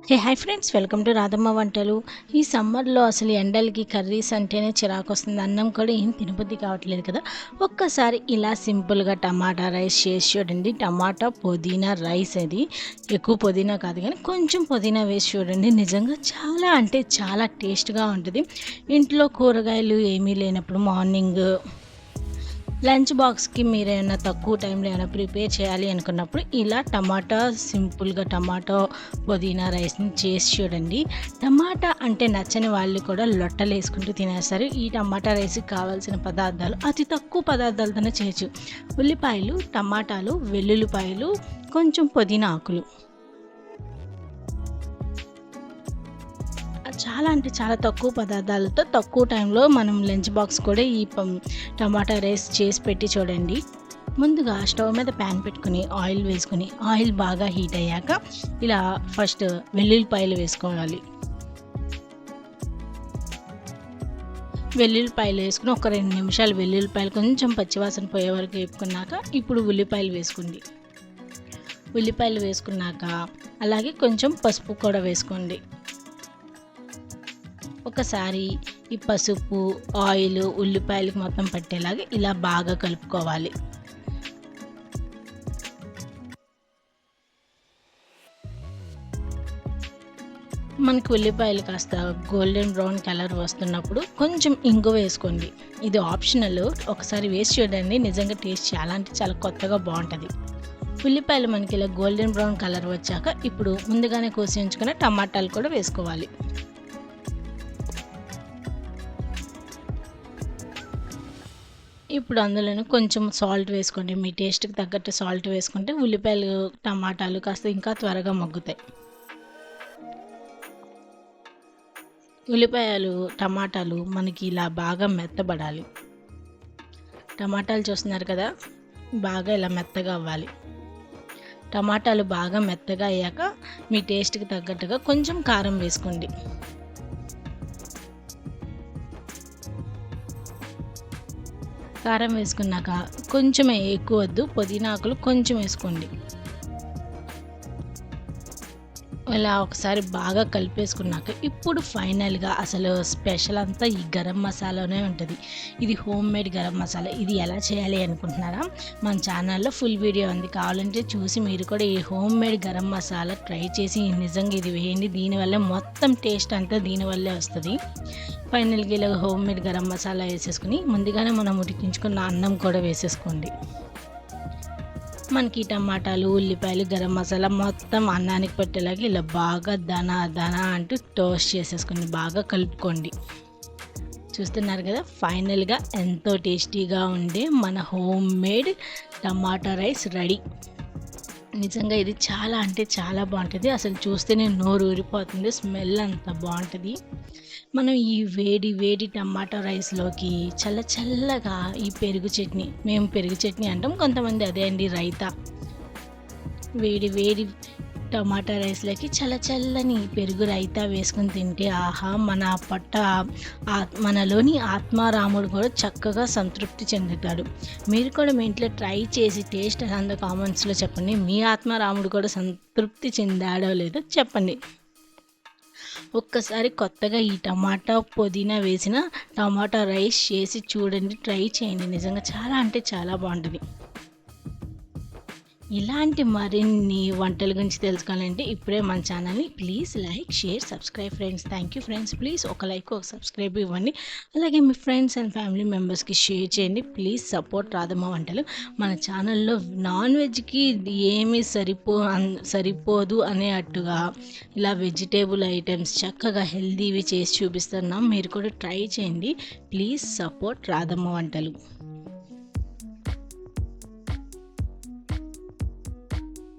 Hi friends, welcome to Radhamma వంటలు. ఈ సమ్మర్లో అసలు ఎండలకి కర్రీస్ అంటేనే చిరాకొస్తుంది. అన్నం కూడా ఏం తినబుద్ధి కావట్లేదు కదా. ఒక్కసారి ఇలా సింపుల్గా టమాటా రైస్ చేసి చూడండి. టమాటా పుదీనా రైస్, అది ఎక్కువ పుదీనా కాదు కానీ కొంచెం పుదీనా వేసి చూడండి. నిజంగా చాలా అంటే చాలా టేస్ట్గా ఉంటుంది. ఇంట్లో కూరగాయలు ఏమీ లేనప్పుడు మార్నింగ్ లంచ్ బాక్స్కి మీరేమైనా తక్కువ టైంలో ఏమైనా ప్రిపేర్ చేయాలి అనుకున్నప్పుడు ఇలా సింపుల్గా టమాటో పుదీనా రైస్ని చేసి చూడండి. టమాటా అంటే నచ్చని వాళ్ళు కూడా లొట్టలు వేసుకుంటూ తినేస్తారు. ఈ టమాటా రైస్కి కావాల్సిన పదార్థాలు అతి తక్కువ పదార్థాలతోనే చేయొచ్చు. ఉల్లిపాయలు, టమాటాలు, వెల్లుల్లిపాయలు, కొంచెం పుదీనా ఆకులు. చాలా అంటే చాలా తక్కువ పదార్థాలతో తక్కువ టైంలో మనం లంచ్ బాక్స్ కూడా ఈ టమాటా రైస్ చేసి పెట్టి చూడండి. ముందుగా స్టవ్ మీద ప్యాన్ పెట్టుకుని ఆయిల్ వేసుకుని, ఆయిల్ బాగా హీట్ అయ్యాక ఇలా ఫస్ట్ వెల్లుల్లిపాయలు వేసుకోవాలి. వెల్లుల్లిపాయలు వేసుకుని ఒక 2 నిమిషాలు వెల్లుల్లిపాయలు కొంచెం పచ్చివాసన పోయే వరకు వేపుకున్నాక ఇప్పుడు ఉల్లిపాయలు వేసుకోండి. ఉల్లిపాయలు వేసుకున్నాక అలాగే కొంచెం పసుపు కూడా వేసుకోండి. ఒకసారి ఈ పసుపు, ఆయిల్ ఉల్లిపాయలకు మొత్తం పట్టేలాగా ఇలా బాగా కలుపుకోవాలి. మనకి ఉల్లిపాయలు కాస్త గోల్డెన్ బ్రౌన్ కలర్ వస్తున్నప్పుడు కొంచెం ఇంగువ వేసుకోండి. ఇది ఆప్షనల్, ఒకసారి వేసి చూడండి. నిజంగా టేస్ట్ చాలా అంటే చాలా కొత్తగా బాగుంటుంది. ఉల్లిపాయలు మనకి ఇలా గోల్డెన్ బ్రౌన్ కలర్ వచ్చాక ఇప్పుడు ముందుగానే కోసి ఉంచుకున్న టమాటాలు కూడా వేసుకోవాలి. ఇప్పుడు అందులోనే కొంచెం సాల్ట్ వేసుకోండి. మీ టేస్ట్కి తగ్గట్టు సాల్ట్ వేసుకుంటే ఉల్లిపాయలు, టమాటాలు కాస్త ఇంకా త్వరగా మగ్గుతాయి. ఉల్లిపాయలు, టమాటాలు మనకి ఇలా బాగా మెత్తబడాలి. టమాటాలు చూస్తున్నారు కదా, బాగా ఇలా మెత్తగా అవ్వాలి. టమాటాలు బాగా మెత్తగా అయ్యాక మీ టేస్ట్కి తగ్గట్టుగా కొంచెం కారం వేసుకోండి. కారం వేసుకున్నాక కొంచెం ఎక్కువ వద్దు, పుదీనా ఆకులు కొంచెం వేసుకోండి. ఇలా ఒకసారి బాగా కలిపేసుకున్నాక ఇప్పుడు ఫైనల్గా అసలు స్పెషల్ అంతా ఈ గరం మసాలానే ఉంటుంది. ఇది హోమ్ మేడ్ గరం మసాలా. ఇది ఎలా చేయాలి అనుకుంటున్నారా? మన ఛానల్లో ఫుల్ వీడియో ఉంది, కావాలంటే చూసి మీరు కూడా ఈ home made garam masala try చేసి నిజంగా ఇది వేయండి. దీనివల్ల మొత్తం టేస్ట్ అంతా దీనివల్లే వస్తుంది. ఫైనల్గా ఇలా హోమ్ మేడ్ గరం మసాలా వేసేసుకుని ముందుగానే మనం ఉడికించుకున్న అన్నం కూడా వేసేసుకోండి. మనకి టమాటాలు, ఉల్లిపాయలు, గరం మసాలా మొత్తం అన్నానికి పట్టేలాగా ఇలా బాగా దన అంటూ టోస్ట్ చేసేసుకుని బాగా కలుపుకోండి. చూస్తున్నారు కదా, ఫైనల్గా ఎంతో టేస్టీగా ఉండే మన హోమ్ మేడ్ టమాటా రైస్ రెడీ. నిజంగా ఇది చాలా అంటే చాలా బాగుంటుంది. అసలు చూస్తేనే నోరు ఊరిపోతుంది, స్మెల్ అంత బాగుంటుంది. మనం ఈ వేడి వేడి టమాటా రైస్లోకి చల్లగా ఈ పెరుగు చట్నీ, మేము పెరుగు చట్నీ అంటాం, కొంతమంది అదే అండి రైతా. వేడి వేడి టమాటా రైస్లోకి చల్లని పెరుగు రైతా వేసుకొని తింటే ఆహా, మనలోని ఆత్మారాముడు కూడా చక్కగా సంతృప్తి చెందుతాడు. మీరు కూడా మీ ఇంట్లో ట్రై చేసి టేస్ట్ అంత కామెంట్స్లో చెప్పండి. మీ ఆత్మారాముడు కూడా సంతృప్తి చెందాడో లేదో చెప్పండి. ఒక్కసారి కొత్తగా ఈ టమాటా పుదీనా వేసిన టమాటా రైస్ చేసి చూడండి, ట్రై చేయండి. నిజంగా చాలా అంటే చాలా బాగుంటుంది. ఇలాంటి మరిన్ని వంటల గురించి తెలుసుకోవాలంటే ఇప్పుడే మన ఛానల్ని please like, share, subscribe friends. Thank you friends. Please ఒక లైక్, ఒక సబ్స్క్రైబ్ ఇవ్వండి. అలాగే మీ ఫ్రెండ్స్ అండ్ ఫ్యామిలీ మెంబర్స్కి షేర్ చేయండి. ప్లీజ్ సపోర్ట్ రాధమ్మ వంటలు. మన ఛానల్లో నాన్ వెజ్కి ఏమీ సరిపోదు అనేటట్టుగా ఇలా వెజిటేబుల్ ఐటమ్స్ చక్కగా హెల్దీవి చేసి చూపిస్తున్నాం. మీరు కూడా ట్రై చేయండి. ప్లీజ్ సపోర్ట్ రాధమ్మ వంటలు.